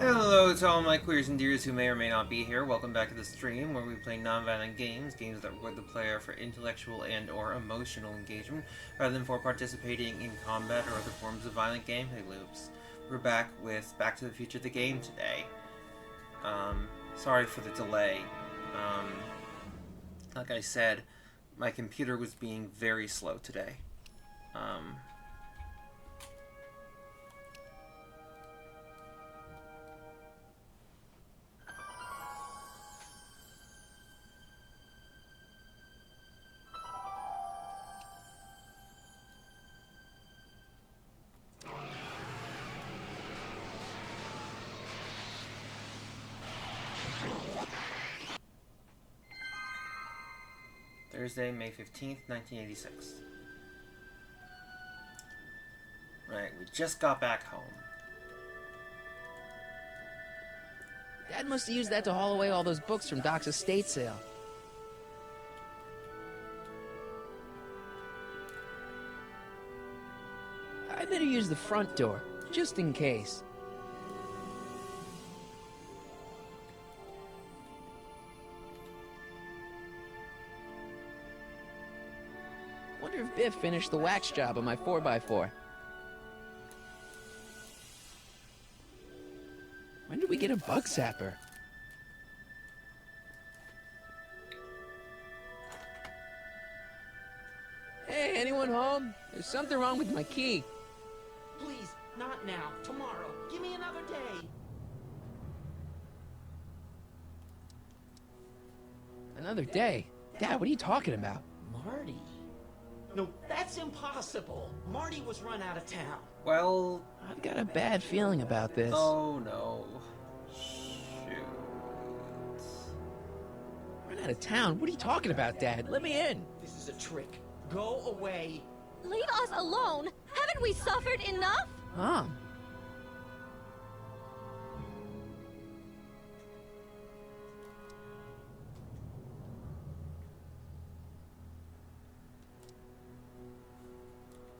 Hello to all my queers and dears who may or may not be here. Welcome back to the stream where we play non-violent games that reward the player for intellectual and or emotional engagement rather than for participating in combat or other forms of violent gameplay loops. We're back with Back to the Future the game today. Sorry for the delay. Like I said, my computer was being very slow today. Thursday, May 15th, 1986. Right, we just got back home. Dad must have used that to haul away all those books from Doc's estate sale. I better use the front door, just in case. Wonder if Biff finished the wax job on my 4x4. When did we get a bug zapper? Hey, anyone home? There's something wrong with my key. Please, not now. Tomorrow. Give me another day. Another day? Dad, what are you talking about? Marty? No, that's impossible. Marty was run out of town. Well... I've got a bad feeling about this. Oh no. Shoot. Run out of town? What are you talking about, Dad? Let me in. This is a trick. Go away. Leave us alone! Haven't we suffered enough? Mom.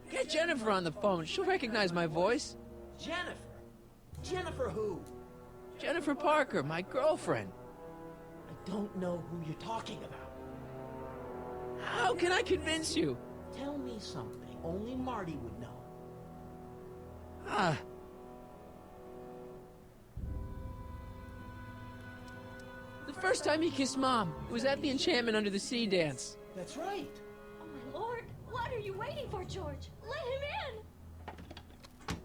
Get Jennifer on the phone. She'll recognize my voice. Jennifer? Jennifer who? Jennifer Parker, my girlfriend. I don't know who you're talking about. How can I convince you? Tell me something only Marty would know. Ah. The first time he kissed Mom was at the Enchantment Under the Sea dance. That's right. Oh my lord! What are you waiting for, George? Let him in!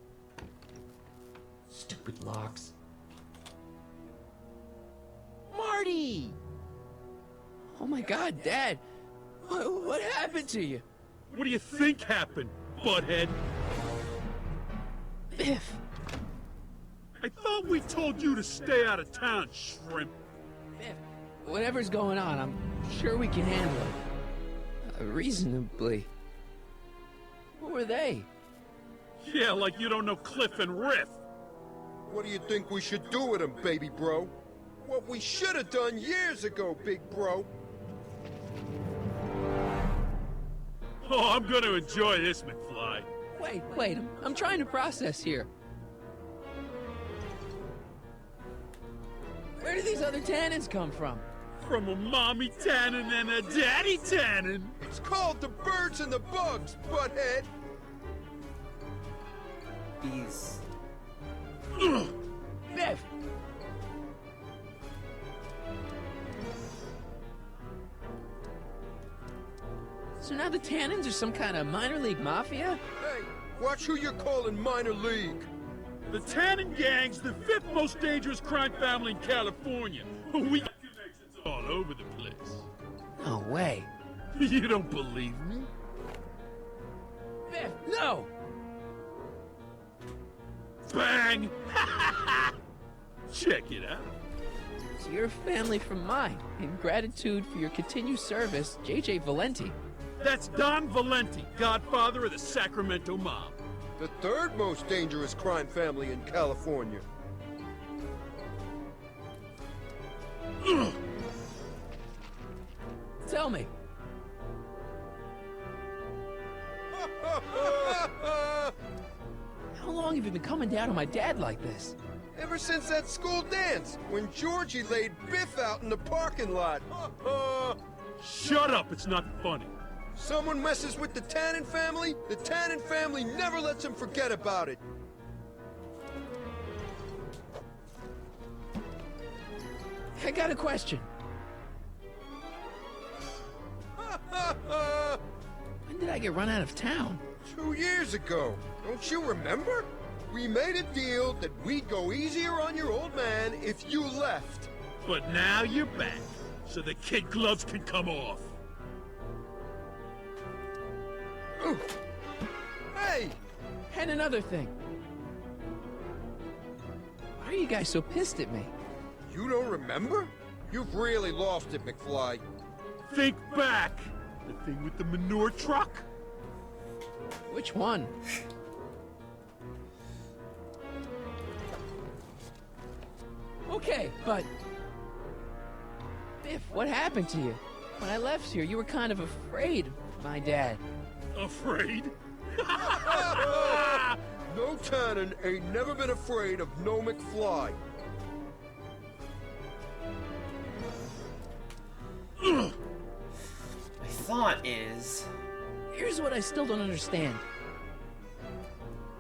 Stupid locks. Marty! Oh my God, Dad. What happened to you? What do you think happened, butthead? Biff. I thought we told you to stay out of town, shrimp. Biff. Whatever's going on, I'm sure we can handle it. Reasonably. Who were they? Yeah, like you don't know Cliff and Riff. What do you think we should do with him, baby bro? What we should have done years ago, big bro. Oh, I'm gonna enjoy this, McFly. Wait, I'm trying to process here. Where do these other tannins come from? From a mommy tannin and a daddy tannin. It's called the birds and the bugs, butthead. These... Biff! So now the Tannins are some kind of minor league mafia? Hey, watch who you're calling minor league. The Tannin Gang's the fifth most dangerous crime family in California. We got connections all over the place. No way. You don't believe me? Biff, no! Bang! Check it out. So you're a family from mine. In gratitude for your continued service, J.J. Valenti. That's Don Valenti, godfather of the Sacramento mob. The third most dangerous crime family in California. Tell me. How long have you been coming down on my dad like this? Ever since that school dance, when Georgie laid Biff out in the parking lot. Shut up, it's not funny. Someone messes with the Tannen family, the Tannen family never lets him forget about it. I got a question. When did I get run out of town? 2 years ago. Don't you remember? We made a deal that we'd go easier on your old man if you left. But now you're back, so the kid gloves can come off. Ooh. Hey! And another thing. Why are you guys so pissed at me? You don't remember? You've really lost it, McFly. Think back! The thing with the manure truck? Which one? Okay, but... Biff, what happened to you? When I left here, you were kind of afraid of my dad. Afraid? No Tannen ain't never been afraid of no McFly. My thought is... Here's what I still don't understand.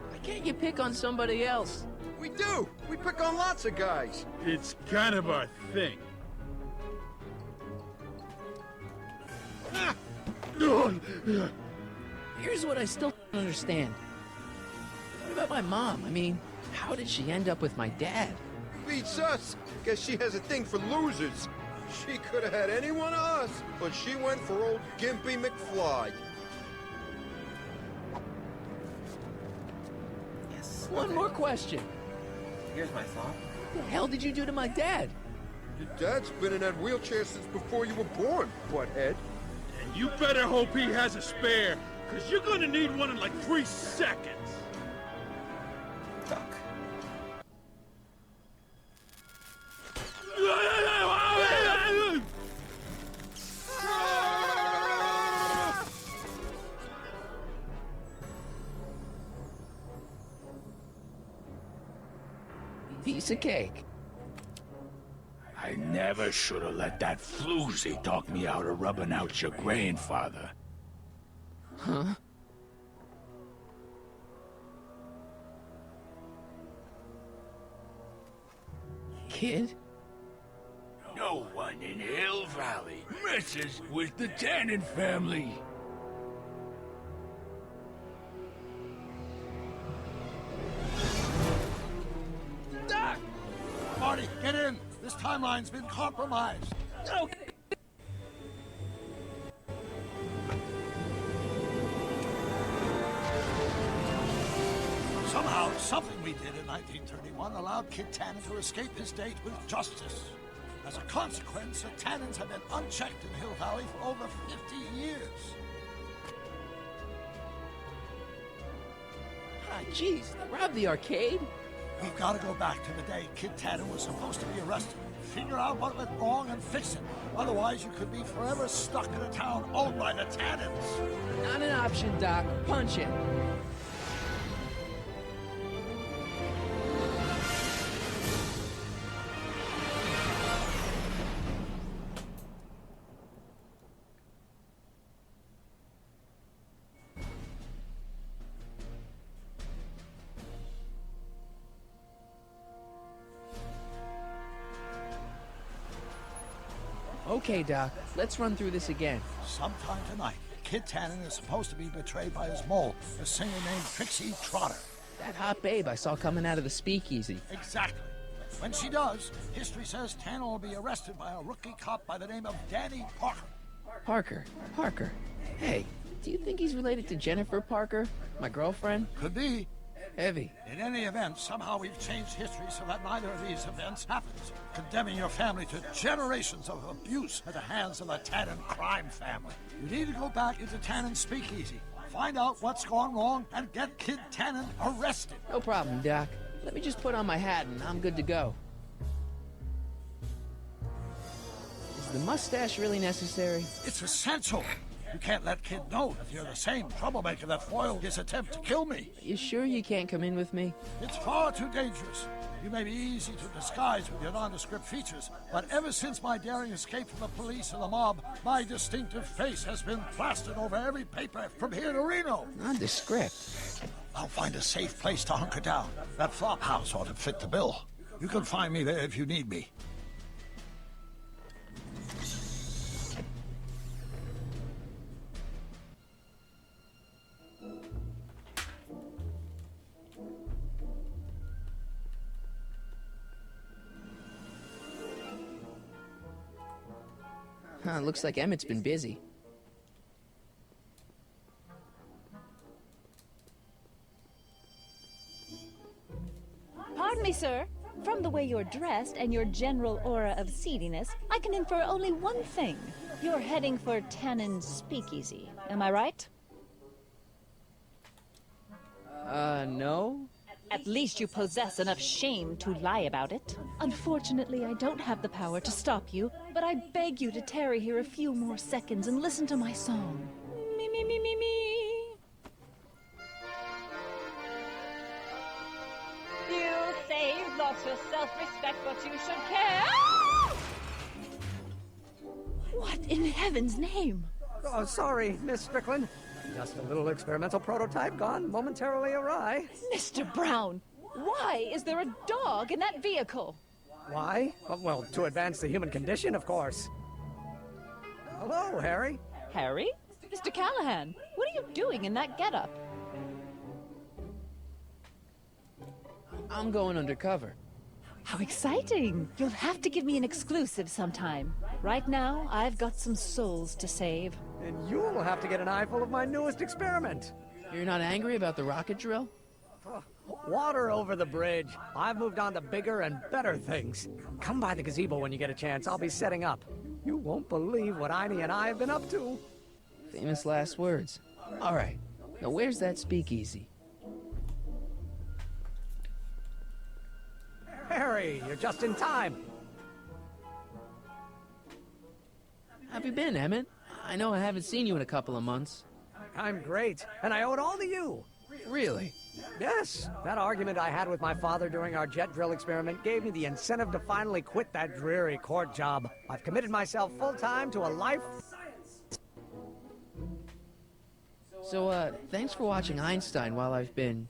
Why can't you pick on somebody else? We do! We pick on lots of guys. It's kind of our thing. Here's what I still don't understand. What about my mom? I mean, how did she end up with my dad? Beats us. Guess she has a thing for losers. She could have had any one of us, but she went for old Gimpy McFly. Yes. One okay. more question. Here's my thought. What the hell did you do to my dad? Your dad's been in that wheelchair since before you were born, butthead. And you better hope he has a spare, because you're gonna need one in like 3 seconds. Duck. Piece of cake. I never should have let that floozy talk me out of rubbing out your grandfather. Huh? Kid? No one in Hill Valley messes with the Tannen family. Doc! Marty, get in! This timeline's been compromised. Okay. Somehow, something we did in 1931 allowed Kid Tannen to escape his date with justice. As a consequence, the Tannens have been unchecked in Hill Valley for over 50 years. Ah, jeez, rob the arcade? We've got to go back to the day Kid Tannen was supposed to be arrested. Figure out what went wrong and fix it. Otherwise, you could be forever stuck in a town owned by the Tannens. Not an option, Doc. Punch it. Okay, Doc. Let's run through this again. Sometime tonight, Kid Tannen is supposed to be betrayed by his mole, a singer named Trixie Trotter. That hot babe I saw coming out of the speakeasy. Exactly. When she does, history says Tannen will be arrested by a rookie cop by the name of Danny Parker. Parker. Hey, do you think he's related to Jennifer Parker, my girlfriend? Could be. Heavy. In any event, somehow we've changed history so that neither of these events happens, condemning your family to generations of abuse at the hands of the Tannen crime family. You need to go back into Tannen's speakeasy, find out what's gone wrong, and get Kid Tannen arrested. No problem, Doc. Let me just put on my hat and I'm good to go. Is the mustache really necessary? It's essential. You can't let Kid know that you're the same troublemaker that foiled his attempt to kill me. You sure you can't come in with me? It's far too dangerous. You may be easy to disguise with your nondescript features, but ever since my daring escape from the police and the mob, my distinctive face has been plastered over every paper from here to Reno. Nondescript? I'll find a safe place to hunker down. That flop house ought to fit the bill. You can find me there if you need me. Huh, looks like Emmett's been busy. Pardon me, sir. From the way you're dressed and your general aura of seediness, I can infer only one thing. You're heading for Tannen's Speakeasy. Am I right? No? At least you possess enough shame to lie about it. Unfortunately, I don't have the power to stop you, but I beg you to tarry here a few more seconds and listen to my song. Me, me, me, me, me. You say you've lost your self-respect, but you should care. Ah! What in heaven's name? Oh, sorry, Miss Strickland. Just a little experimental prototype gone momentarily awry. Mr. Brown, why is there a dog in that vehicle? Why? Well, to advance the human condition, of course. Hello, Harry. Harry? Mr. Callahan, what are you doing in that getup? I'm going undercover. How exciting! You'll have to give me an exclusive sometime. Right now, I've got some souls to save. And you'll have to get an eyeful of my newest experiment. You're not angry about the rocket drill? Water over the bridge. I've moved on to bigger and better things. Come by the gazebo when you get a chance. I'll be setting up. You won't believe what Einie and I have been up to. Famous last words. All right. Now where's that speakeasy? Harry, you're just in time. Have you been, Emmett? I know I haven't seen you in a couple of months. I'm great, and I owe it all to you. Really? Yes, that argument I had with my father during our jet drill experiment gave me the incentive to finally quit that dreary court job. I've committed myself full-time to a life... So, thanks for watching Einstein while I've been...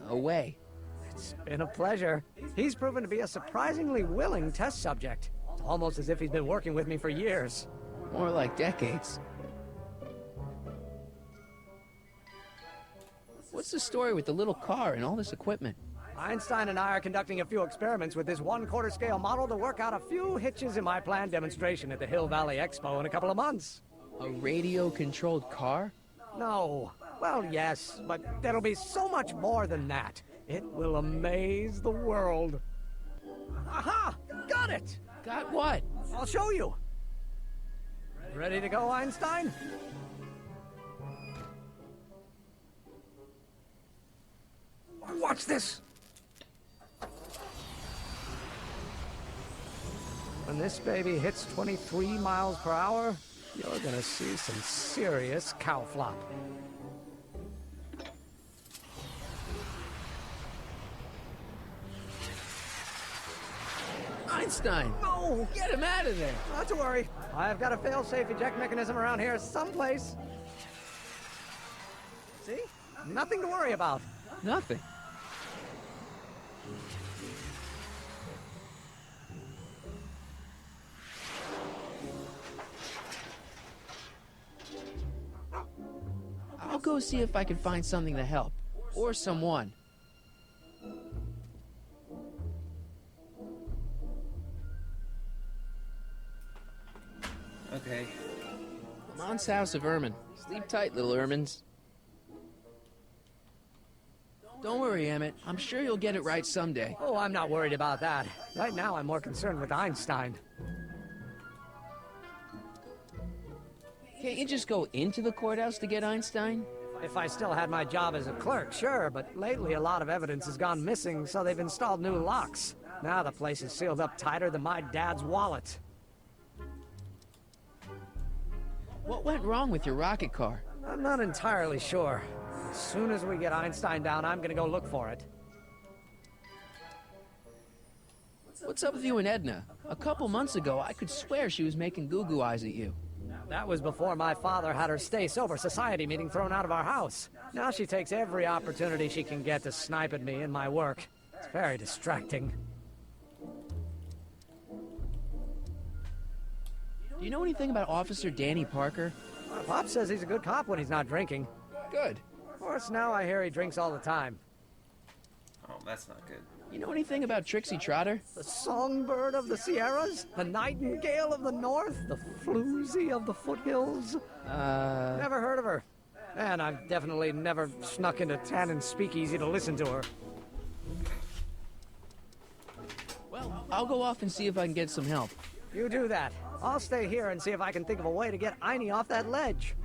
away. It's been a pleasure. He's proven to be a surprisingly willing test subject. It's almost as if he's been working with me for years. More like decades. What's the story with the little car and all this equipment? Einstein and I are conducting a few experiments with this 1/4 scale model to work out a few hitches in my planned demonstration at the Hill Valley Expo in a couple of months. A radio-controlled car? No. Well, yes, but there'll be so much more than that. It will amaze the world. Aha! Got it! Got what? I'll show you. Ready to go, Einstein? Watch this! When this baby hits 23 miles per hour, you're gonna see some serious cow flop. Einstein! No! Get him out of there! Not to worry. I've got a fail-safe eject mechanism around here someplace. See? Nothing to worry about. Nothing. I'll go see if I can find something to help. Or someone. Okay. Mom's house of Ermine. Sleep tight, little Ermines. Don't worry, Emmett. I'm sure you'll get it right someday. Oh, I'm not worried about that. Right now, I'm more concerned with Einstein. Can't you just go into the courthouse to get Einstein? If I still had my job as a clerk, sure, but lately a lot of evidence has gone missing, so they've installed new locks. Now the place is sealed up tighter than my dad's wallet. What went wrong with your rocket car? I'm not entirely sure. As soon as we get Einstein down, I'm gonna go look for it. What's up with you and Edna? A couple months ago, I could swear she was making goo-goo eyes at you. That was before my father had her stay sober society meeting thrown out of our house. Now she takes every opportunity she can get to snipe at me and my work. It's very distracting. Do you know anything about Officer Danny Parker? My pop says he's a good cop when he's not drinking. Good. Of course, now I hear he drinks all the time. Oh, that's not good. You know anything about Trixie Trotter? The songbird of the Sierras? The nightingale of the north? The floozy of the foothills? Never heard of her. And I've definitely never snuck into Tannen's speakeasy to listen to her. Well, I'll go off and see if I can get some help. You do that. I'll stay here and see if I can think of a way to get Einie off that ledge.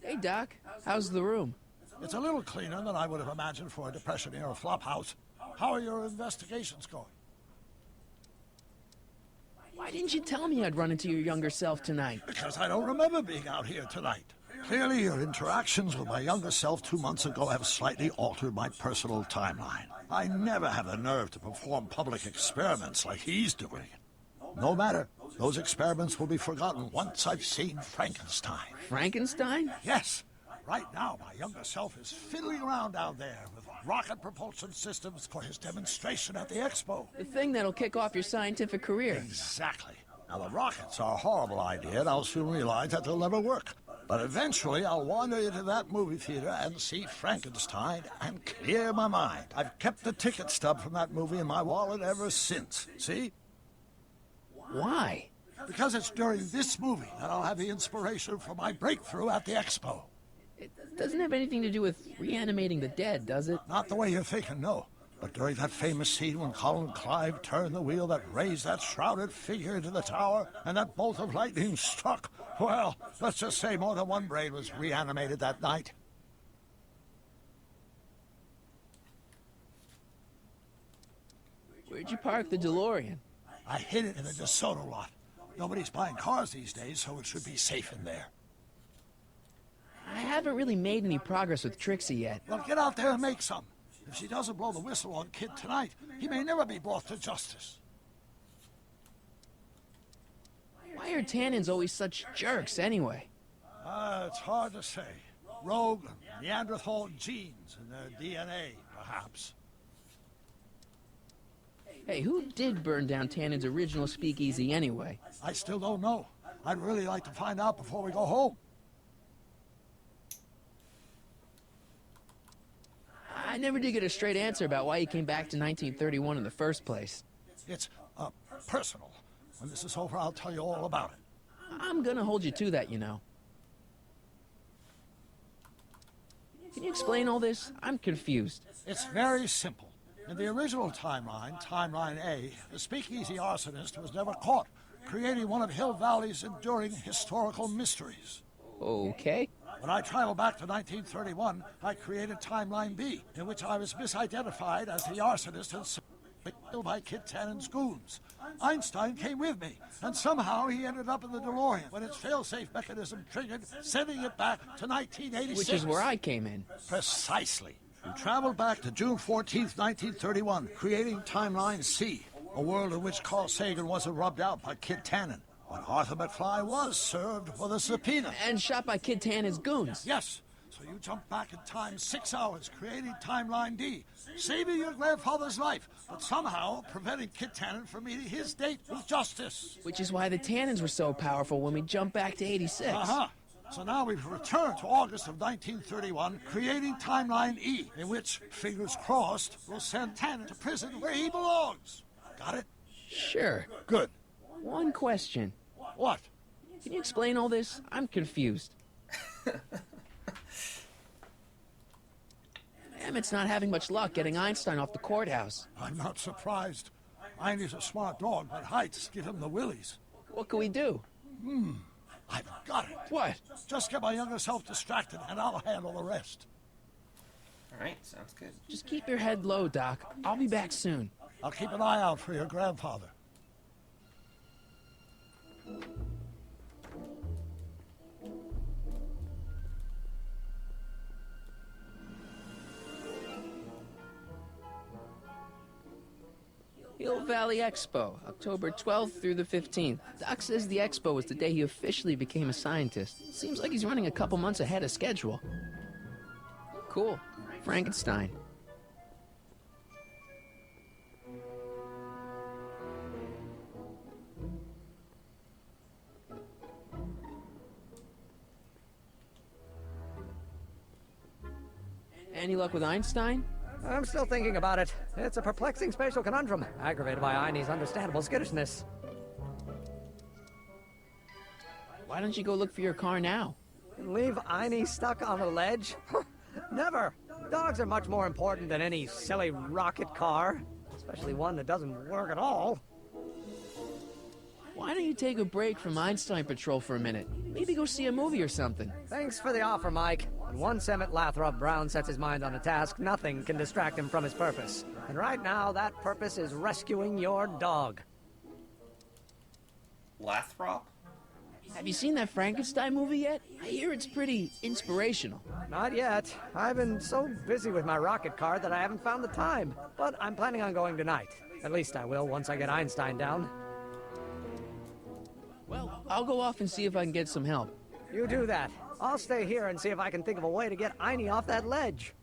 Hey, Doc. How's the room? It's a little cleaner than I would have imagined for a Depression-era flophouse. How are your investigations going? Why didn't you tell me I'd run into your younger self tonight? Because I don't remember being out here tonight. Clearly, your interactions with my younger self 2 months ago have slightly altered my personal timeline. I never have the nerve to perform public experiments like he's doing. No matter. Those experiments will be forgotten once I've seen Frankenstein. Frankenstein? Yes. Right now, my younger self is fiddling around down there with rocket propulsion systems for his demonstration at the expo. The thing that'll kick off your scientific career. Exactly. Now, the rockets are a horrible idea, and I'll soon realize that they'll never work. But eventually, I'll wander into that movie theater and see Frankenstein and clear my mind. I've kept the ticket stub from that movie in my wallet ever since. See? Why? Because it's during this movie that I'll have the inspiration for my breakthrough at the expo. It doesn't have anything to do with reanimating the dead, does it? Not the way you're thinking, no. But during that famous scene when Colin Clive turned the wheel that raised that shrouded figure into the tower and that bolt of lightning struck, well, let's just say more than one brain was reanimated that night. Where'd you park the DeLorean? I hid it in the DeSoto lot. Nobody's buying cars these days, so it should be safe in there. I haven't really made any progress with Trixie yet. Well, get out there and make some. If she doesn't blow the whistle on Kid tonight, he may never be brought to justice. Why are Tannins always such jerks, anyway? It's hard to say. Rogue Neanderthal genes in their DNA, perhaps. Hey, who did burn down Tannen's original speakeasy anyway? I still don't know. I'd really like to find out before we go home. I never did get a straight answer about why you came back to 1931 in the first place. It's, personal. When this is over, I'll tell you all about it. I'm gonna hold you to that, you know. Can you explain all this? I'm confused. It's very simple. In the original timeline, Timeline A, the speakeasy arsonist was never caught, creating one of Hill Valley's enduring historical mysteries. Okay. When I traveled back to 1931, I created Timeline B, in which I was misidentified as the arsonist and killed by Kid Tannen's goons. Einstein came with me, and somehow he ended up in the DeLorean when its failsafe mechanism triggered, sending it back to 1986. Which is where I came in. Precisely. You traveled back to June 14th, 1931, creating Timeline C, a world in which Carl Sagan wasn't rubbed out by Kid Tannen, but Arthur McFly was served with a subpoena. And shot by Kid Tannen's goons. Yes. So you jumped back in time 6 hours, creating Timeline D, saving your grandfather's life, but somehow preventing Kid Tannen from meeting his date with justice. Which is why the Tannins were so powerful when we jumped back to 86. Uh-huh. So now we've returned to August of 1931, creating Timeline E, in which, fingers crossed, we'll send Tannen to prison where he belongs. Got it? Sure. Good. One question. What? Can you explain all this? I'm confused. Emmett's not having much luck getting Einstein off the courthouse. I'm not surprised. Einie's a smart dog, but heights give him the willies. What can we do? I've got it. What? Just get my younger self distracted, and I'll handle the rest. Alright, sounds good. Just keep your head low, Doc. I'll be back soon. I'll keep an eye out for your grandfather. Hill Valley Expo, October 12th through the 15th. Doc says the expo was the day he officially became a scientist. Seems like he's running a couple months ahead of schedule. Cool. Frankenstein. Any luck with Einstein? I'm still thinking about it. It's a perplexing spatial conundrum, aggravated by Einie's understandable skittishness. Why don't you go look for your car now? Leave Einie stuck on a ledge? Never! Dogs are much more important than any silly rocket car. Especially one that doesn't work at all. Why don't you take a break from Einstein Patrol for a minute? Maybe go see a movie or something. Thanks for the offer, Mike. When once Emmett Lathrop Brown sets his mind on a task, nothing can distract him from his purpose. And right now, that purpose is rescuing your dog. Lathrop? Have you seen that Frankenstein movie yet? I hear it's pretty inspirational. Not yet. I've been so busy with my rocket car that I haven't found the time. But I'm planning on going tonight. At least I will once I get Einstein down. Well, I'll go off and see if I can get some help. You do that. I'll stay here and see if I can think of a way to get Einie off that ledge.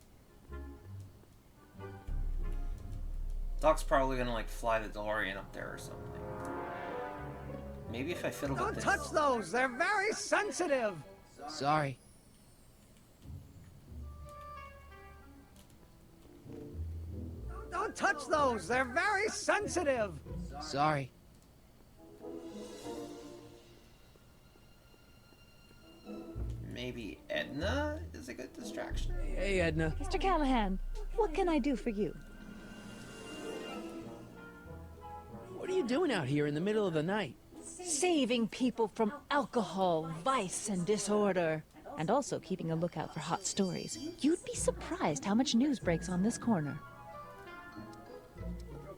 Doc's probably gonna, like, fly the DeLorean up there or something. Maybe if I fiddle with Don't this. touch those! They're very sensitive! Sorry. Don't touch those! They're very sensitive! Sorry. Maybe Edna is a good distraction? Hey, Edna. Mr. Callahan, what can I do for you? What are you doing out here in the middle of the night? Saving people from alcohol, vice, and disorder. And also keeping a lookout for hot stories. You'd be surprised how much news breaks on this corner.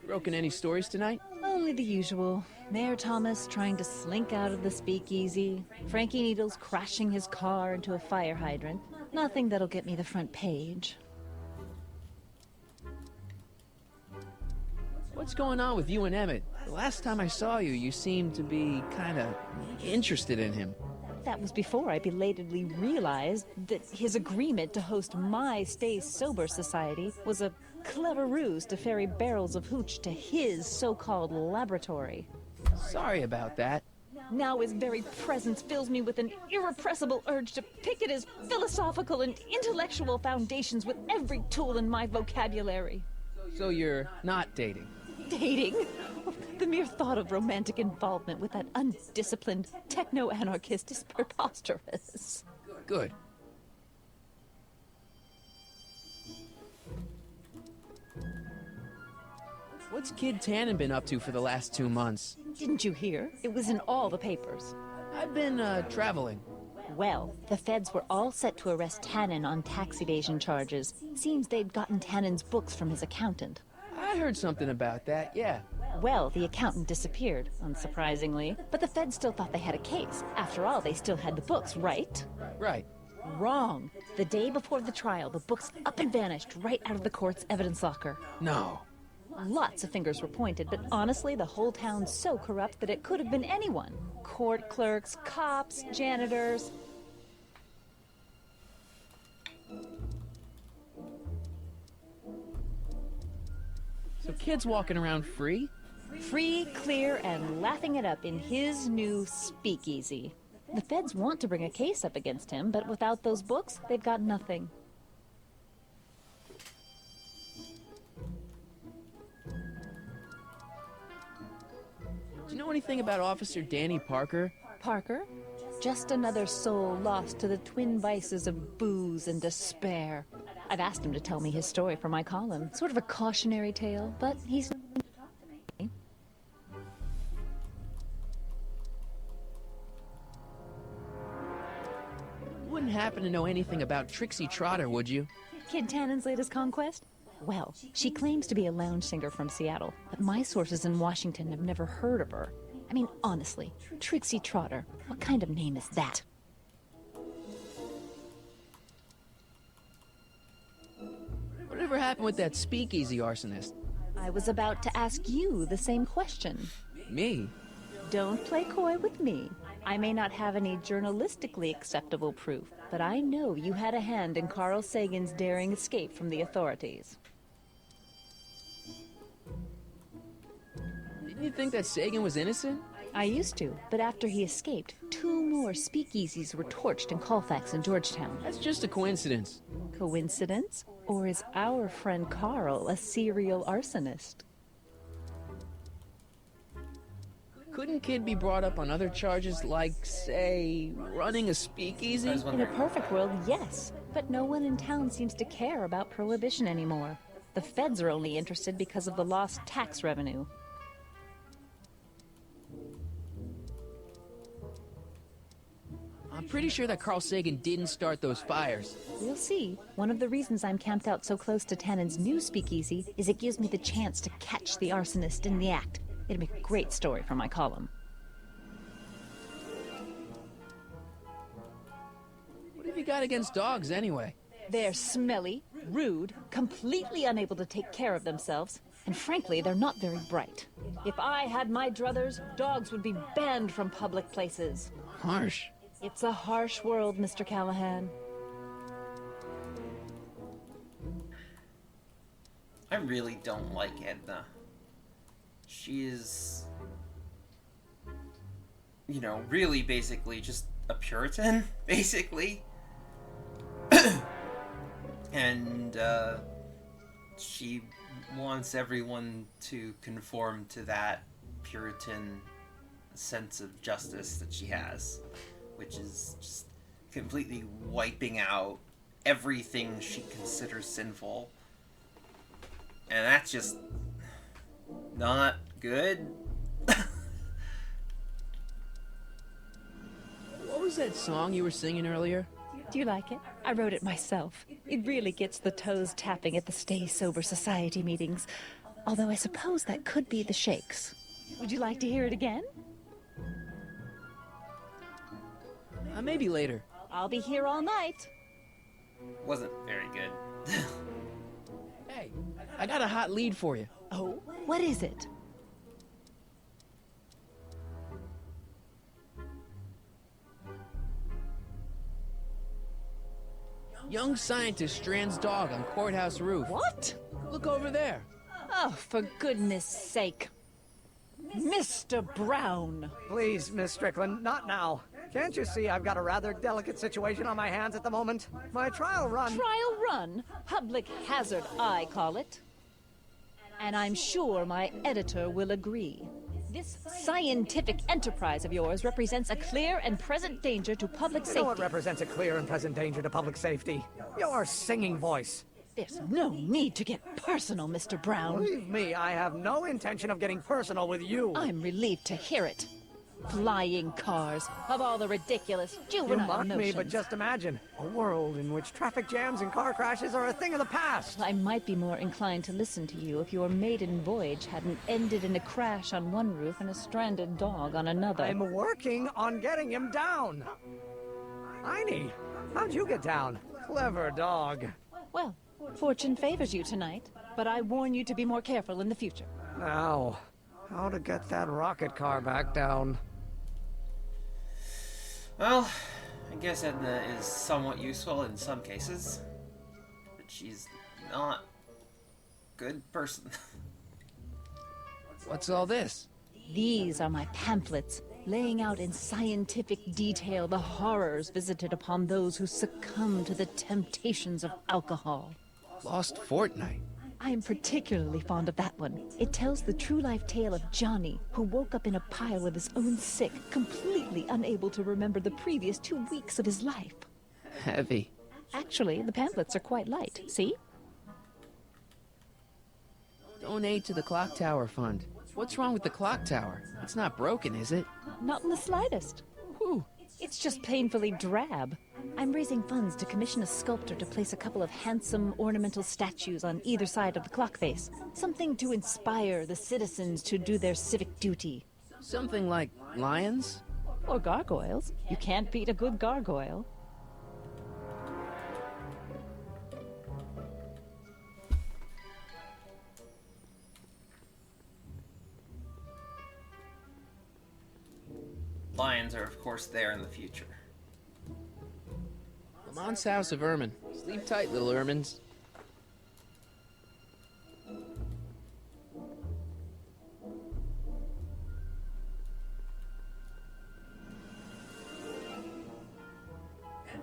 Broken any stories tonight? Only the usual. Mayor Thomas trying to slink out of the speakeasy. Frankie Needles crashing his car into a fire hydrant. Nothing that'll get me the front page. What's going on with you and Emmett? The last time I saw you, you seemed to be kinda interested in him. That was before I belatedly realized that his agreement to host my Stay Sober Society was a clever ruse to ferry barrels of hooch to his so-called laboratory. Sorry about that. Now his very presence fills me with an irrepressible urge to pick at his philosophical and intellectual foundations with every tool in my vocabulary. So you're not dating? Dating? The mere thought of romantic involvement with that undisciplined techno-anarchist is preposterous. Good. What's Kid Tannen been up to for the last 2 months? Didn't you hear? It was in all the papers. I've been, traveling. Well, the feds were all set to arrest Tannen on tax evasion charges. Seems they'd gotten Tannen's books from his accountant. I heard something about that, yeah. Well, the accountant disappeared, unsurprisingly. But the feds still thought they had a case. After all, they still had the books, right? Right. Wrong. The day before the trial, the books up and vanished right out of the court's evidence locker. No. Lots of fingers were pointed, but honestly, the whole town's so corrupt that it could have been anyone. Court clerks, cops, janitors. So Kid's walking around free? Free, clear, and laughing it up in his new speakeasy. The feds want to bring a case up against him, but without those books, they've got nothing. Do you know anything about Officer Danny Parker? Parker? Just another soul lost to the twin vices of booze and despair. I've asked him to tell me his story for my column. Sort of a cautionary tale, but he's not willing to talk to me. You wouldn't happen to know anything about Trixie Trotter, would you? Kid Tannen's latest conquest? Well, she claims to be a lounge singer from Seattle, but my sources in Washington have never heard of her. I mean, honestly, Trixie Trotter, what kind of name is that? Whatever happened with that speakeasy arsonist? I was about to ask you the same question. Me? Don't play coy with me. I may not have any journalistically acceptable proof, but I know you had a hand in Carl Sagan's daring escape from the authorities. Didn't you think that Sagan was innocent? I used to, but after he escaped, 2 more speakeasies were torched in Colfax and Georgetown. That's just a coincidence. Coincidence? Or is our friend Carl a serial arsonist? Couldn't Kid be brought up on other charges like, say, running a speakeasy? In a perfect world, yes. But no one in town seems to care about prohibition anymore. The feds are only interested because of the lost tax revenue. I'm pretty sure that Carl Sagan didn't start those fires. We'll see. One of the reasons I'm camped out so close to Tannen's new speakeasy is it gives me the chance to catch the arsonist in the act. It'd make a great story for my column. What have you got against dogs, anyway? They're smelly, rude, completely unable to take care of themselves, and frankly, they're not very bright. If I had my druthers, dogs would be banned from public places. Harsh. It's a harsh world, Mr. Callahan. I really don't like Edna. She is, you know, really basically just a Puritan, basically. And she wants everyone to conform to that Puritan sense of justice that she has, which is just completely wiping out everything she considers sinful. And that's just not good. What was that song you were singing earlier? Do you like it? I wrote it myself. It really gets the toes tapping at the Stay Sober Society meetings. Although I suppose that could be the Shakes. Would you like to hear it again? Maybe later. I'll be here all night. Wasn't very good. Hey, I got a hot lead for you. Oh, what is it? Young scientist strands dog on courthouse roof. What? Look over there. Oh, for goodness sake. Mr. Brown! Please, Miss Strickland, not now. Can't you see I've got a rather delicate situation on my hands at the moment? My trial run... Trial run? Public hazard, I call it. And I'm sure my editor will agree. This scientific enterprise of yours represents a clear and present danger to public safety. You know what represents a clear and present danger to public safety? Your singing voice. There's no need to get personal, Mr. Brown. Believe me, I have no intention of getting personal with you. I'm relieved to hear it. Flying cars, of all the ridiculous juvenile You mock notions. me, but just imagine a world in which traffic jams and car crashes are a thing of the past. I might be more inclined to listen to you if your maiden voyage hadn't ended in a crash on one roof and a stranded dog on another. I'm working on getting him down. Heine, how'd you get down? Clever dog. Well, fortune favors you tonight, but I warn you to be more careful in the future. Now, how to get that rocket car back down? Well, I guess Edna is somewhat useful in some cases, but she's not a good person. What's all this? These are my pamphlets, laying out in scientific detail the horrors visited upon those who succumb to the temptations of alcohol. Lost fortnight. I am particularly fond of that one. It tells the true life tale of Johnny, who woke up in a pile of his own sick, completely unable to remember the previous 2 weeks of his life. Heavy. Actually, the pamphlets are quite light. See? Donate to the Clock Tower Fund. What's wrong with the clock tower? It's not broken, is it? Not in the slightest. Whew. It's just painfully drab. I'm raising funds to commission a sculptor to place a couple of handsome ornamental statues on either side of the clock face. Something to inspire the citizens to do their civic duty. Something like lions? Or gargoyles. You can't beat a good gargoyle. Lions are, of course, there in the future. Lamont's House of Ermine. Sleep tight, little Ermines.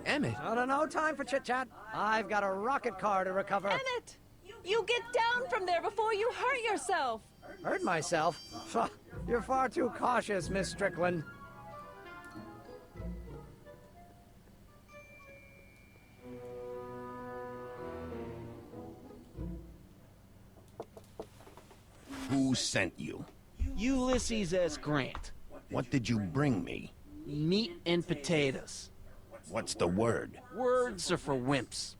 Emmett. No time for chit-chat. I've got a rocket car to recover. Emmett! You get down from there before you hurt yourself! Hurt myself? You're far too cautious, Miss Strickland. Who sent you? Ulysses S. Grant. What did you bring me? Meat and potatoes. What's the word? Words are for wimps.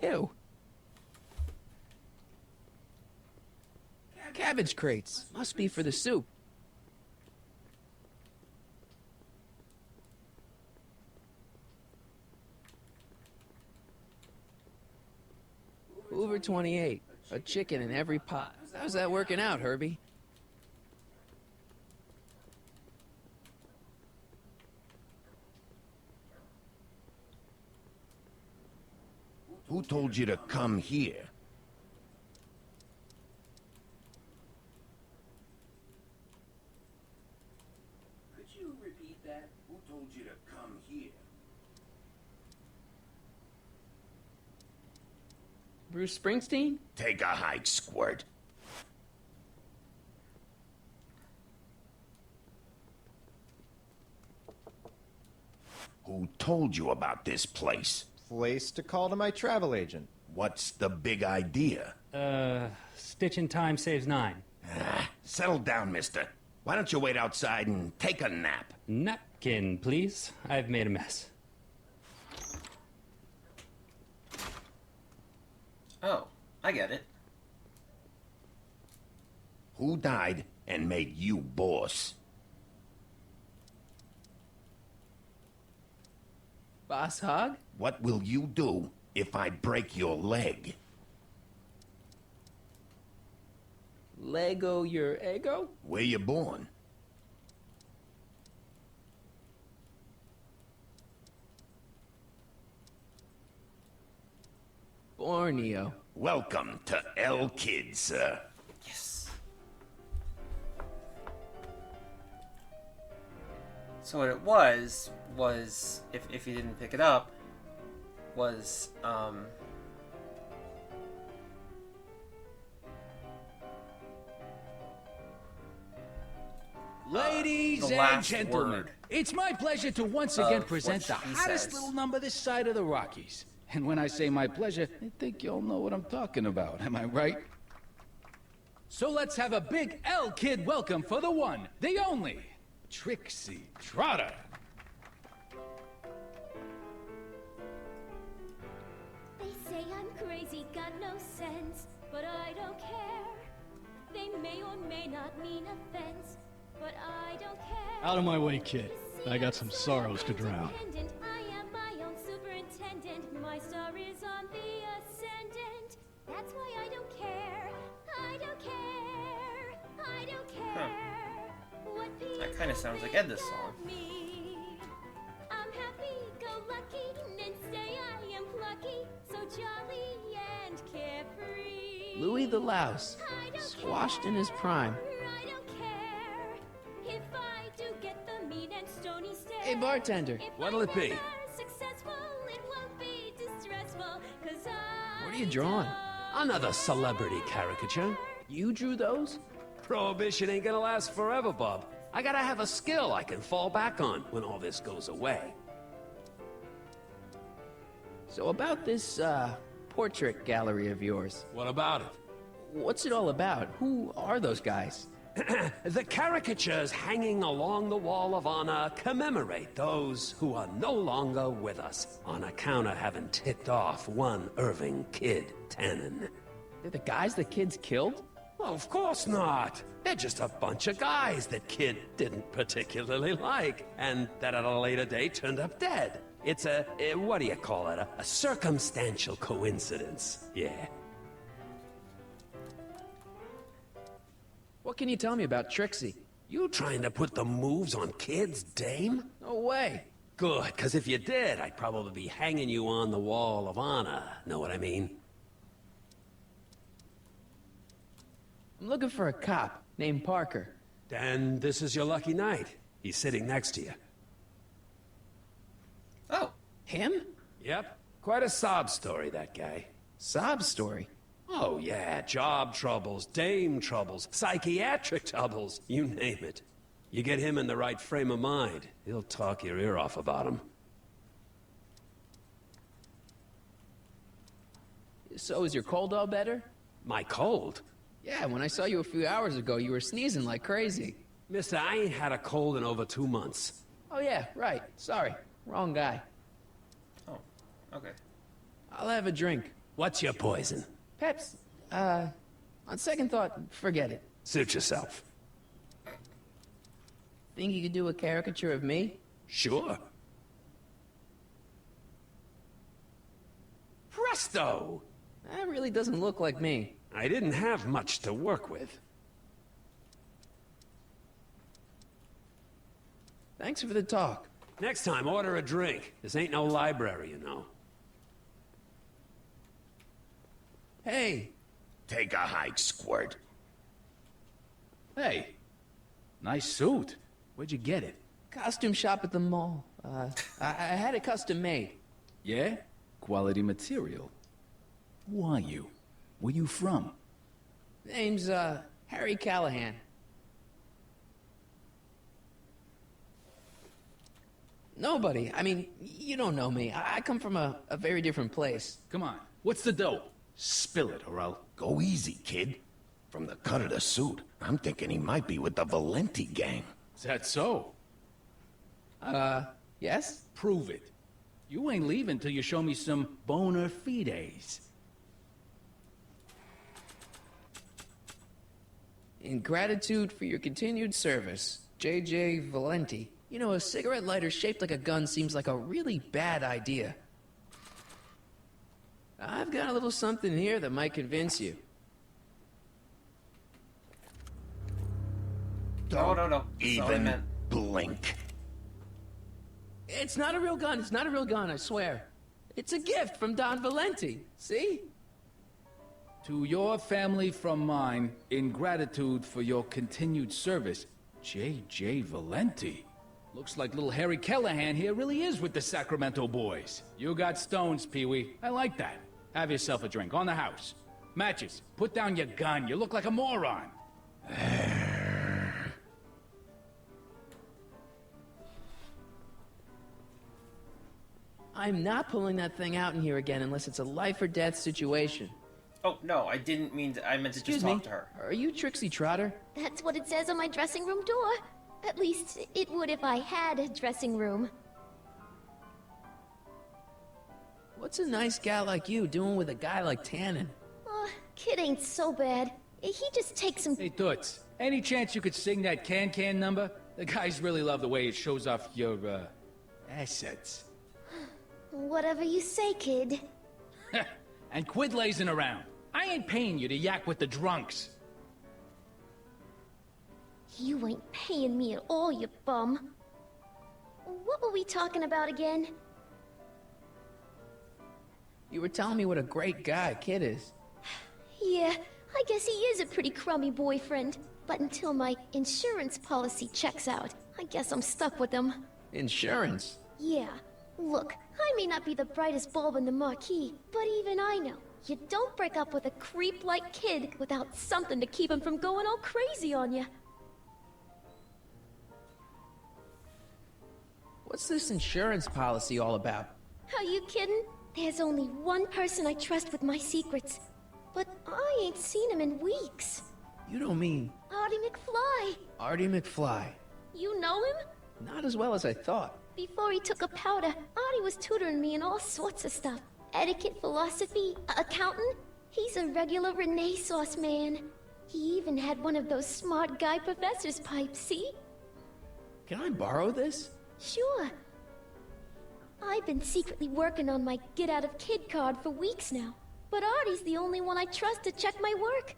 Ew. Cabbage crates. Must be for the soup. Hoover 28. A chicken in every pot. How's that working out, Herbie? Who told you to come here? Could you repeat that? Who told you to come here? Bruce Springsteen? Take a hike, Squirt. Who told you about this place? Place to call to my travel agent. What's the big idea? Stitch in time saves 9. Settle down, mister. Why don't you wait outside and take a nap? Napkin, please. I've made a mess. Oh, I get it. Who died and made you boss? Boss Hog? What will you do if I break your leg? Lego your ego? Where you born? Borneo. Welcome to El Kid, sir. Yes. So what it was, if you didn't pick it up, was, Ladies the and last gentlemen, word it's my pleasure to once again present the what she hottest says. little number this side of the Rockies. And when I say my pleasure, I think you'll know what I'm talking about. Am I right? So let's have a big L Kid welcome for the one, the only, Trixie Trotter. They say I'm crazy, got no sense, but I don't care. They may or may not mean offense, but I don't care. Out of my way, kid. I got some sorrows to drown. I am my own superintendent. My star is on the ascendant. That's why I don't care. I don't care. I don't care. What that kind of sounds like Edna's song. me? I'm happy, go lucky, and say I am plucky. jolly and carefree. Louis the Louse, squashed in his prime. I don't care if I do get the mean and stony stare. Hey, bartender. What'll it be? Successful, it won't be distressful, 'cause What are you drawing? Another celebrity caricature. You drew those? Prohibition ain't gonna last forever, Bob. I gotta have a skill I can fall back on when all this goes away. So about this, portrait gallery of yours. What about it? What's it all about? Who are those guys? The caricatures hanging along the Wall of Honor commemorate those who are no longer with us on account of having ticked off one Irving Kid Tannen. They're the guys the kids killed? Well, of course not. They're just a bunch of guys that Kid didn't particularly like, and that at a later date turned up dead. It's what do you call it? A circumstantial coincidence. Yeah. What can you tell me about Trixie? You trying to put the moves on Kid's dame? No way. Good, because if you did, I'd probably be hanging you on the Wall of Honor. Know what I mean? I'm looking for a cop named Parker. Then this is your lucky night. He's sitting next to you. Oh, him? Yep. Quite a sob story, that guy. Sob story? Oh, yeah. Job troubles, dame troubles, psychiatric troubles, you name it. You get him in the right frame of mind, he'll talk your ear off about him. So is your cold all better? My cold? Yeah, when I saw you a few hours ago, you were sneezing like crazy. Mister, I ain't had a cold in over 2 months. Oh yeah, right. Sorry. Wrong guy. Oh, okay. I'll have a drink. What's your poison? Peps. On second thought, forget it. Suit yourself. Think you could do a caricature of me? Sure. Presto! That really doesn't look like me. I didn't have much to work with. Thanks for the talk. Next time, order a drink. This ain't no library, you know. Hey. Take a hike, Squirt. Hey, nice suit. Where'd you get it? Costume shop at the mall. I had it custom made. Yeah? Quality material. Who are you? Where you from? Name's, Harry Callahan. Nobody. I mean, you don't know me. I come from a very different place. Come on, what's the dope? Spill it, or I'll... Go easy, kid. From the cut of the suit, I'm thinking he might be with the Valenti gang. Is that so? Yes? Prove it. You ain't leaving till you show me some bona fides. In gratitude for your continued service, J.J. Valenti. You know, a cigarette lighter shaped like a gun seems like a really bad idea. I've got a little something here that might convince you. No. That's not what I Even meant. blink. It's not a real gun. It's not a real gun, I swear. It's a gift from Don Valenti. See? To your family from mine, in gratitude for your continued service, J.J. Valenti. Looks like little Harry Callahan here really is with the Sacramento boys. You got stones, Pee-wee. I like that. Have yourself a drink, on the house. Matches, put down your gun. You look like a moron. I'm not pulling that thing out in here again unless it's a life or death situation. Oh, no, I didn't mean to. I meant to just talk to her. Are you Trixie Trotter? That's what it says on my dressing room door. At least, it would if I had a dressing room. What's a nice gal like you doing with a guy like Tannen? Kid ain't so bad. He just takes some... Hey, Toots, any chance you could sing that can-can number? The guys really love the way it shows off your, assets. Whatever you say, kid. And quit lazing around. I ain't paying you to yak with the drunks. You ain't paying me at all, you bum. What were we talking about again? You You were telling me what a great guy Kid is. Yeah, I guess he is a pretty crummy boyfriend. But until my insurance policy checks out, I guess I'm stuck with him. Insurance? Yeah. Look, I may not be the brightest bulb in the marquee, but even I know you don't break up with a creep like Kid without something to keep him from going all crazy on you. What's this insurance policy all about? Are you kidding? There's only one person I trust with my secrets. But I ain't seen him in weeks. You don't mean... Artie McFly! Artie McFly. You know him? Not as well as I thought. Before he took a powder, Artie was tutoring me in all sorts of stuff. Etiquette, philosophy, accountant. He's a regular Renaissance man. He even had one of those smart guy professor's pipes, see? Can I borrow this? Sure. I've been secretly working on my get out of Kid card for weeks now. But Artie's the only one I trust to check my work.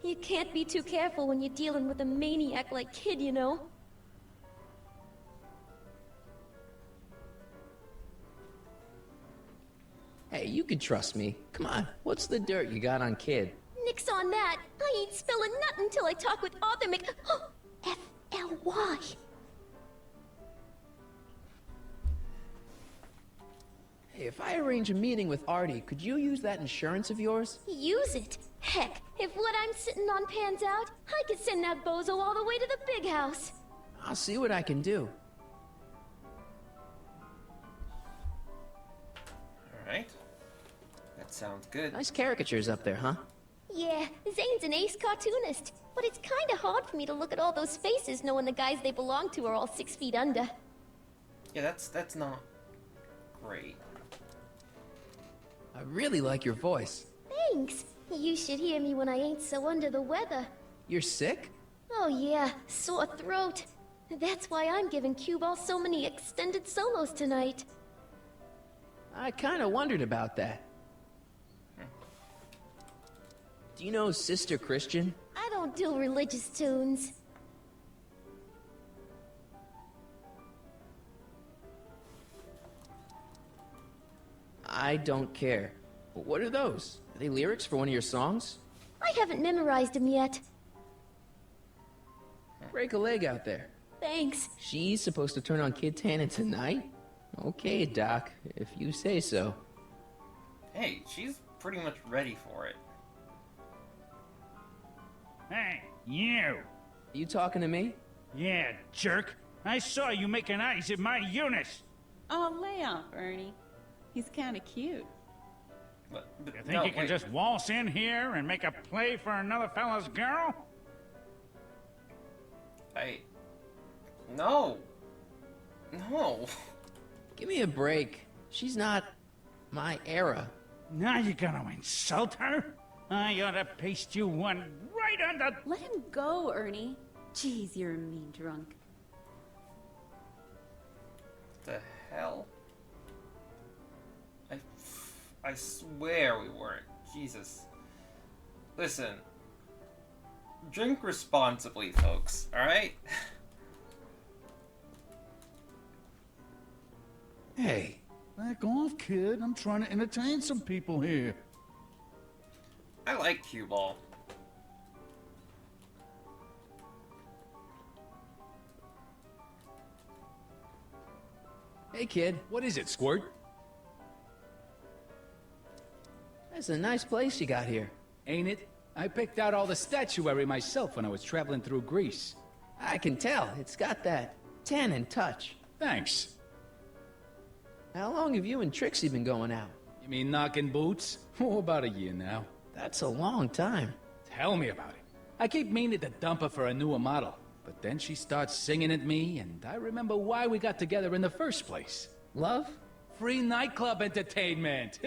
You can't be too careful when you're dealing with a maniac like Kid, you know. Hey, you can trust me. Come on, what's the dirt you got on Kid? Nix on that. I ain't spilling nothing until I talk with Arthur F-L-Y. Hey, if I arrange a meeting with Artie, could you use that insurance of yours? Use it? Heck, if what I'm sitting on pans out, I could send that bozo all the way to the big house. I'll see what I can do. Alright. That sounds good. Nice caricatures up there, huh? Yeah, Zane's an ace cartoonist. But it's kinda hard for me to look at all those faces knowing the guys they belong to are all 6 feet under. Yeah, that's not great. I really like your voice. Thanks. You should hear me when I ain't so under the weather. You're sick? Oh yeah, sore throat. That's why I'm giving Cue Ball so many extended solos tonight. I kinda wondered about that. Do you know Sister Christian? I don't do religious tunes. I don't care. But what are those? Are they lyrics for one of your songs? I haven't memorized them yet. Break a leg out there. Thanks. She's supposed to turn on Kid Tannen tonight? Okay, Doc, if you say so. Hey, she's pretty much ready for it. Hey, you! You talking to me? Yeah, jerk. I saw you making eyes at my Eunice. Oh, lay off, Ernie. He's kind of cute. But You think you can just waltz in here and make a play for another fella's girl? No. No. Give me a break. She's not my era. Now you're gonna insult her? I ought to paste you one right on the... Let him go, Ernie. Jeez, you're a mean drunk. The hell? I swear we weren't. Jesus. Listen. Drink responsibly, folks, alright? Hey. Back off, kid. I'm trying to entertain some people here. I like Cue Ball. Hey, kid. What is it, Squirt? That's a nice place you got here. Ain't it? I picked out all the statuary myself when I was traveling through Greece. I can tell. It's got that Tannen touch. Thanks. How long have you and Trixie been going out? You mean knocking boots? Oh, about a year now. That's a long time. Tell me about it. I keep meaning to dump her for a newer model. But then she starts singing at me, and I remember why we got together in the first place. Love? Free nightclub entertainment.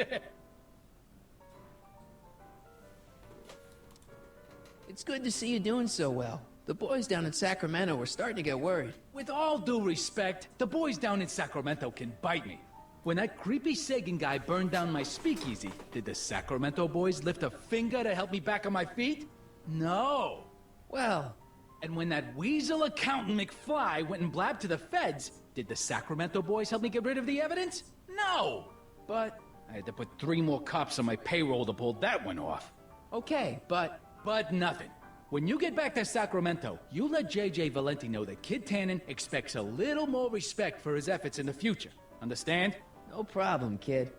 It's good to see you doing so well. The boys down in Sacramento were starting to get worried. With all due respect, the boys down in Sacramento can bite me. When that creepy Sagan guy burned down my speakeasy, did the Sacramento boys lift a finger to help me back on my feet? No. Well... And when that weasel accountant McFly went and blabbed to the feds, did the Sacramento boys help me get rid of the evidence? No. But I had to put 3 more cops on my payroll to pull that one off. Okay, but... But nothing. When you get back to Sacramento, you let J.J. Valenti know that Kid Tannen expects a little more respect for his efforts in the future. Understand? No problem, kid.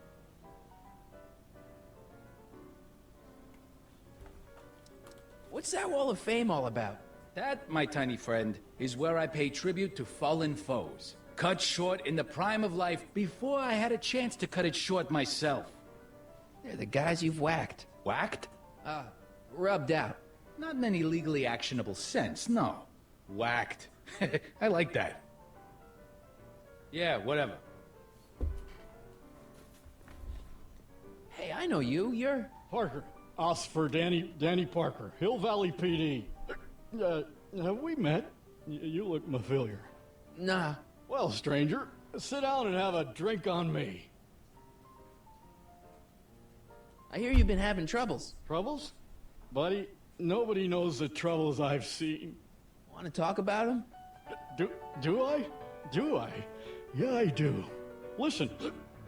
What's that Wall of Fame all about? That, my tiny friend, is where I pay tribute to fallen foes. Cut short in the prime of life before I had a chance to cut it short myself. They're the guys you've whacked. Whacked? Rubbed out. Not in any legally actionable sense, no. Whacked. I like that. Yeah, whatever. Hey, I know you. You're... Parker. Oscar Danny Parker. Hill Valley PD. Have we met? You look familiar. Nah. Well, stranger, sit down and have a drink on me. I hear you've been having troubles. Troubles? Buddy, nobody knows the troubles I've seen. Want to talk about them? Do I? Do I? Yeah, I do. Listen,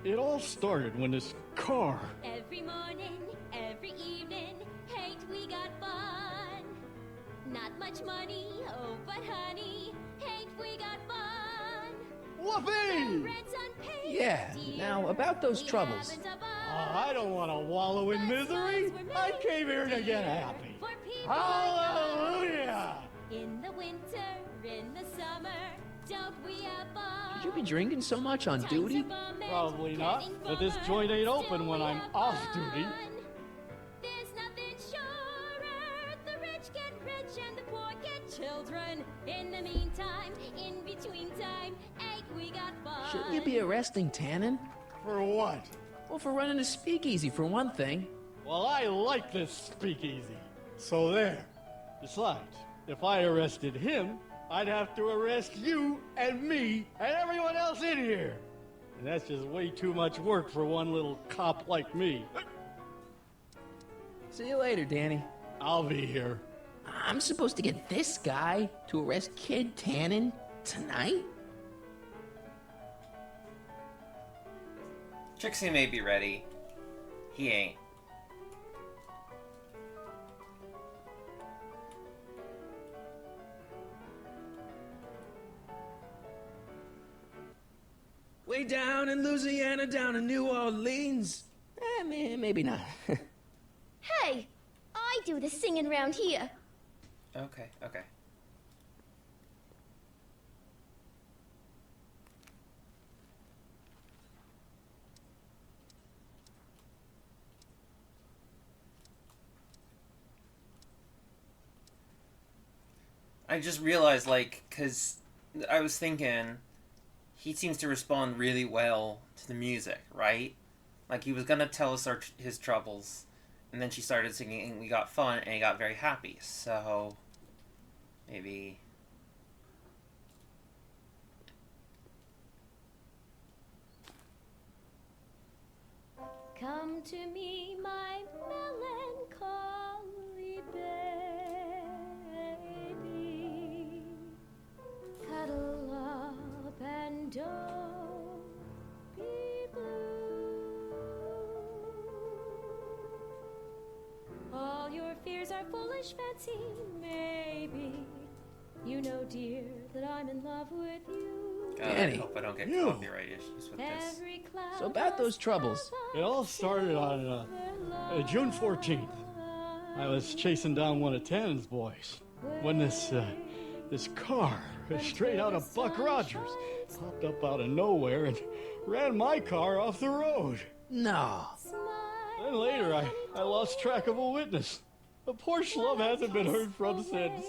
it all started when this car... Every morning, every evening, ain't we got fun? Not much money, oh, but honey, ain't we got fun? Whoopee! Yeah, now about those troubles. I don't want to wallow in misery. I came here to get happy. Hallelujah! In the winter, in the summer, don't we have fun? Should you be drinking so much on duty? Probably not, but this joint ain't open when I'm off duty. There's nothing surer. The rich get rich and the poor get children. In the meantime, in between time, ain't we got fun? Shouldn't you be arresting Tannen? For what? Well, for running a speakeasy, for one thing. Well, I like this speakeasy. So there. Besides, if I arrested him, I'd have to arrest you and me and everyone else in here. And that's just way too much work for one little cop like me. See you later, Danny. I'll be here. I'm supposed to get this guy to arrest Kid Tannen tonight? Trixie may be ready. He ain't. Way down in Louisiana, down in New Orleans. Maybe not. Hey, I do the singing round here. Okay. I just realized, because I was thinking, he seems to respond really well to the music, right? Like, he was gonna tell us his troubles, and then she started singing, and we got fun, and he got very happy, so... maybe... Come to me, my melancholy baby. Cuddle up and don't be blue. All your fears are foolish fancy, maybe. You know, dear, that I'm in love with you. Danny. I hope I don't get copyright issues with this. So about those troubles. It all started on June 14th. I was chasing down one of Tannen's boys when this car, straight out of Buck Rogers, popped up out of nowhere and ran my car off the road. No. Then later, I lost track of a witness. The poor schlub hasn't been heard from since.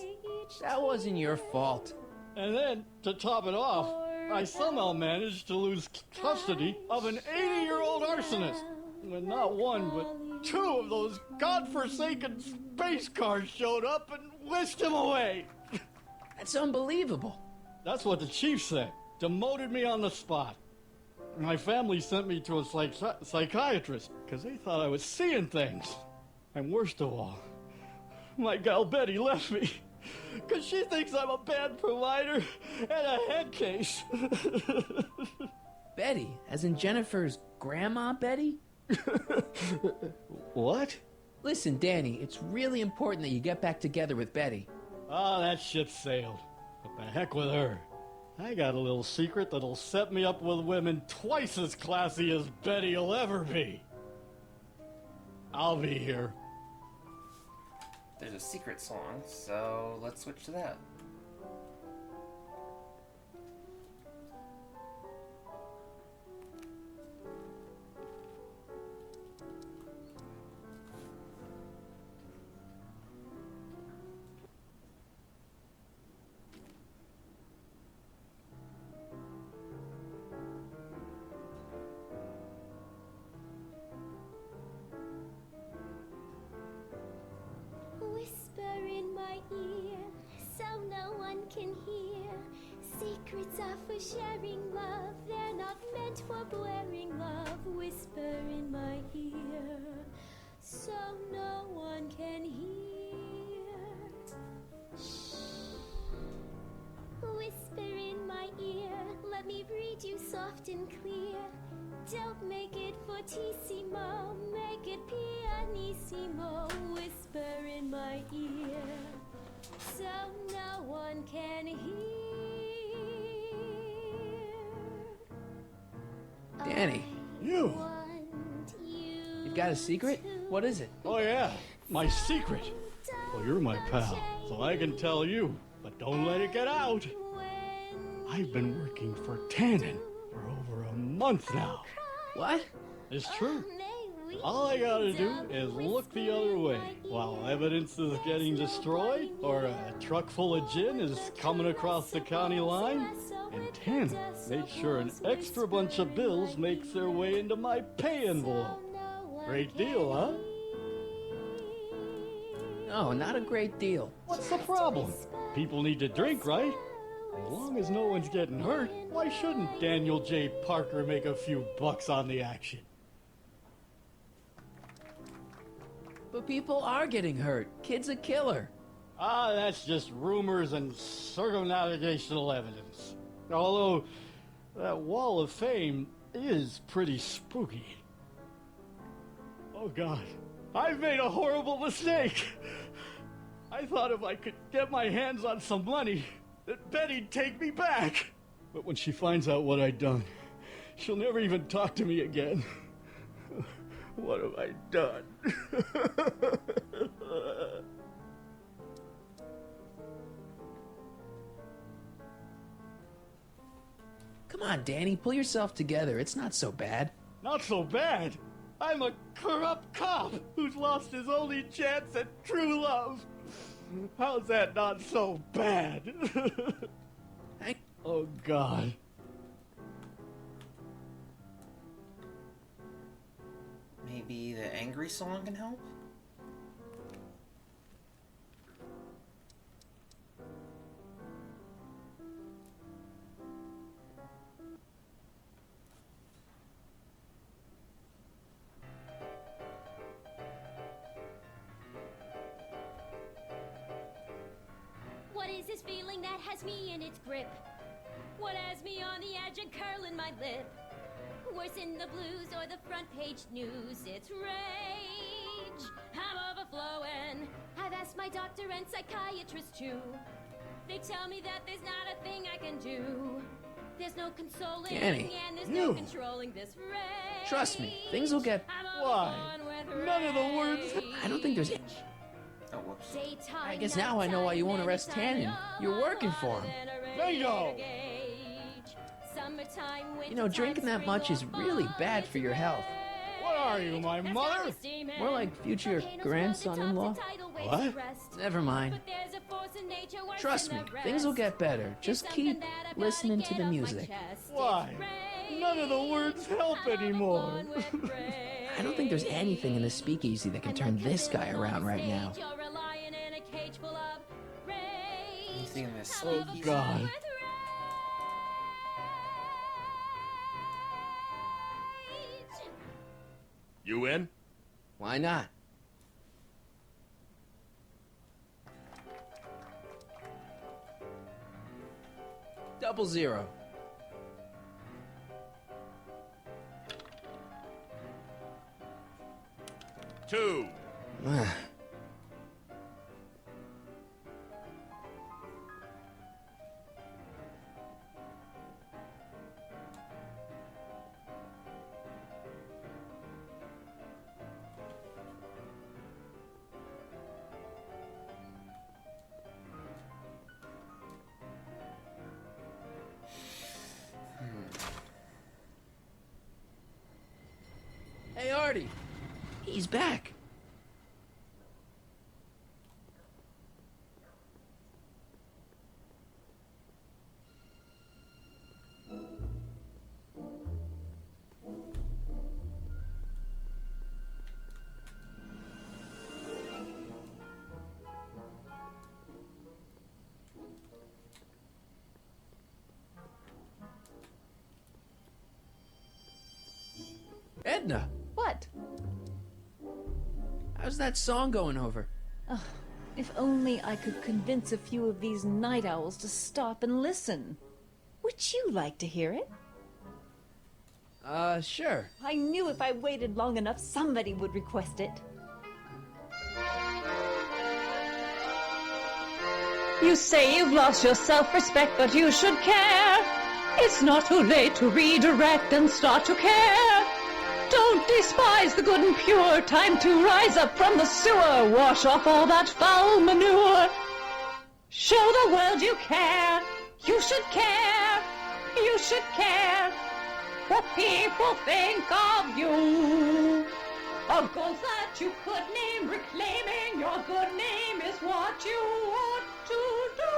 That wasn't your fault. And then, to top it off, I somehow managed to lose custody of an 80-year-old arsonist. And not one, but two of those godforsaken space cars showed up and whisked him away. That's unbelievable. That's what the chief said. Demoted me on the spot. My family sent me to a psychiatrist because they thought I was seeing things. And worst of all, my gal Betty left me. Because she thinks I'm a bad provider and a head case. Betty, as in Jennifer's grandma Betty? What? Listen, Danny, it's really important that you get back together with Betty. Oh, that ship sailed. What the heck with her? I got a little secret that'll set me up with women twice as classy as Betty will ever be. I'll be here. There's a secret song, so let's switch to that. Whisper in my ear, so no one can hear. Secrets are for sharing love, they're not meant for blaring love. Whisper in my ear, so no one can hear. Shh. Whisper in my ear, let me read you soft and clear. Don't make it fortissimo, make it pianissimo. Whisper in my ear, so no one can hear. Danny. You! You've got a secret? What is it? Oh yeah, my secret. Well, you're my pal, so I can tell you, but don't let it get out. I've been working for Tannen for over a month now. What? It's true. All I gotta do is look the other way while evidence is getting destroyed or a truck full of gin is coming across the county line. And Tannen makes sure an extra bunch of bills makes their way into my pay envelope. Great deal, huh? No, not a great deal. What's the problem? People need to drink, right? As long as no one's getting hurt, why shouldn't Daniel J. Parker make a few bucks on the action? But people are getting hurt. Kid's a killer. Ah, that's just rumors and circumnavigational evidence. Although, that wall of fame is pretty spooky. Oh God, I've made a horrible mistake. I thought if I could get my hands on some money, that Betty'd take me back. But when she finds out what I'd done, she'll never even talk to me again. What have I done? Come on, Danny, pull yourself together. It's not so bad. Not so bad. I'm a corrupt cop who's lost his only chance at true love. How's that not so bad? Oh, God. Maybe the angry song can help? What is this feeling that has me in its grip? What has me on the edge and curling my lip? Worse in the blues or the front page news, it's rage. I'm overflowing. I've asked my doctor and psychiatrist too. They tell me that there's not a thing I can do. There's no consoling Danny, and there's no controlling this rage. Trust me, things will get... Why? None of the words... I don't think there's... Oh, whoops. I guess now I know why you won't arrest Tannen. You're working for him. Bingo! You know, drinking that much is really bad for your health. What are you, my mother? More like future grandson-in-law. What? Never mind. Trust me, things will get better. Just keep listening to the music. Why? None of the words help anymore. I don't think there's anything in the speakeasy that can turn this guy around right now. Anything in this Oh, speakeasy? God. You in? Why not? Double zero. 2. Hey, Artie. He's back. Edna. What? How's that song going over? Oh, if only I could convince a few of these night owls to stop and listen. Would you like to hear it? Sure. I knew if I waited long enough, somebody would request it. You say you've lost your self-respect, but you should care. It's not too late to redirect and start to care. Don't despise the good and pure. Time to rise up from the sewer. Wash off all that foul manure. Show the world you care. You should care. You should care what people think of you. A goal that you could name. Reclaiming your good name is what you ought to do.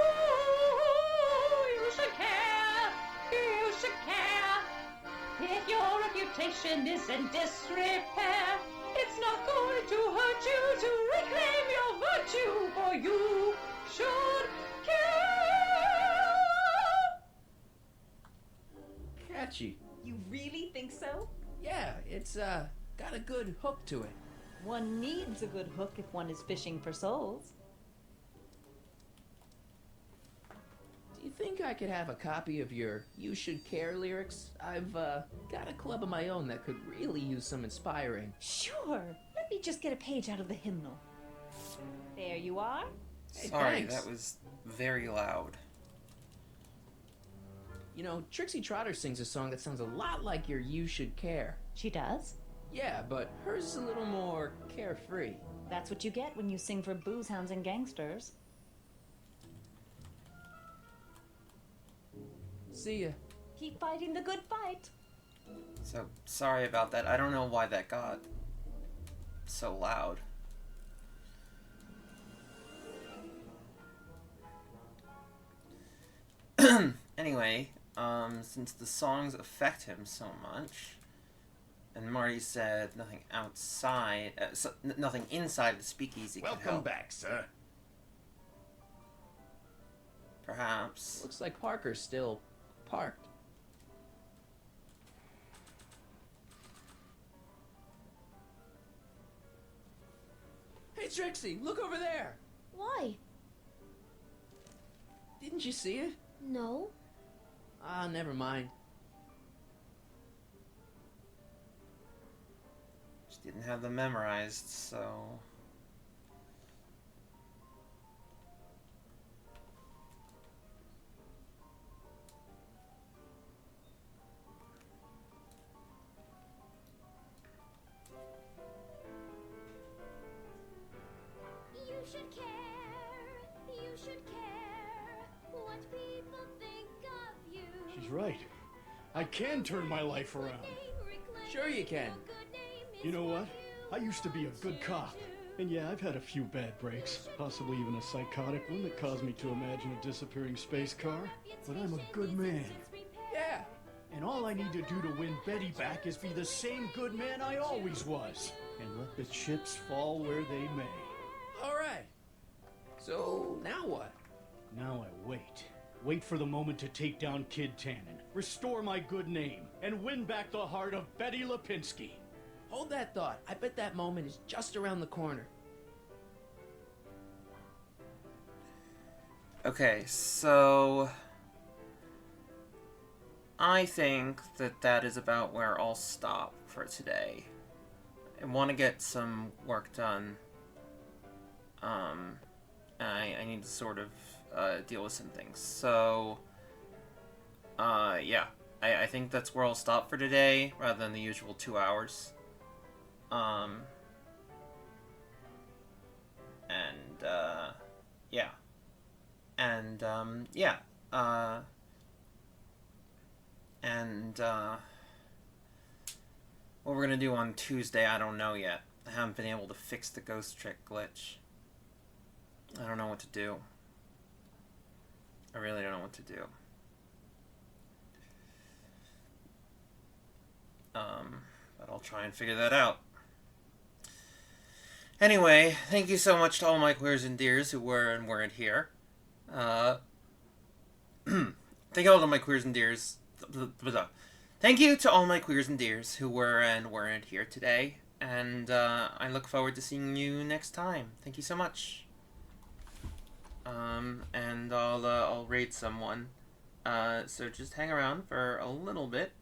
You should care. You should care. If your reputation is in disrepair, it's not going to hurt you to reclaim your virtue, for you should care. Catchy. You really think so? Yeah, it's, got a good hook to it. One needs a good hook if one is fishing for souls. Do you think I could have a copy of your You Should Care lyrics? I've, got a club of my own that could really use some inspiring. Sure. Let me just get a page out of the hymnal. There you are. Hey, Sorry, thanks. that was very loud. You know, Trixie Trotter sings a song that sounds a lot like your You Should Care. She does? Yeah, but hers is a little more carefree. That's what you get when you sing for booze hounds and gangsters. See ya. Keep fighting the good fight. So, sorry about that. I don't know why that got so loud. Anyway, since the songs affect him so much, and Marty said nothing outside, nothing inside the speakeasy could Welcome help. back, sir. Perhaps. Looks like Parker's still parked. Hey, Trixie, look over there! Why? Didn't you see it? No. Ah, never mind. Just didn't have them memorized, so... You should care. You should care what people think of you. She's right. I can turn my life around. Sure you can. You know what? I used to be a good cop. And yeah, I've had a few bad breaks. Possibly even a psychotic one that caused me to imagine a disappearing space car. But I'm a good man. Yeah. And all I need to do to win Betty back is be the same good man I always was. And let the chips fall where they may. Alright. So, now what? Now I wait. Wait for the moment to take down Kid Tannen, restore my good name, and win back the heart of Betty Lipinski. Hold that thought. I bet that moment is just around the corner. Okay, so... I think that that is about where I'll stop for today. I want to get some work done. I need to sort of deal with some things. So, yeah. I think that's where I'll stop for today, rather than the usual 2 hours. Yeah. And, yeah. What we're gonna do on Tuesday, I don't know yet. I haven't been able to fix the ghost trick glitch. I don't know what to do. I really don't know what to do. But I'll try and figure that out. Anyway, thank you so much to all my queers and dears who were and weren't here. Thank you all to my queers and dears. Thank you to all my queers and dears who were and weren't here today. And I look forward to seeing you next time. Thank you so much. And I'll raid someone. So just hang around for a little bit,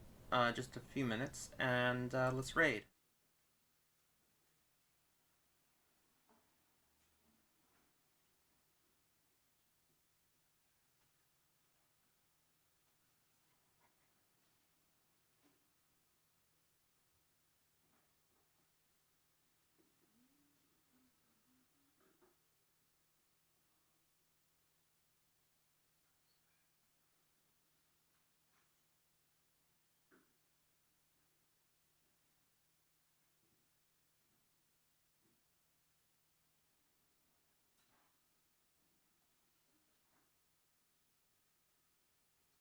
just a few minutes, and let's raid.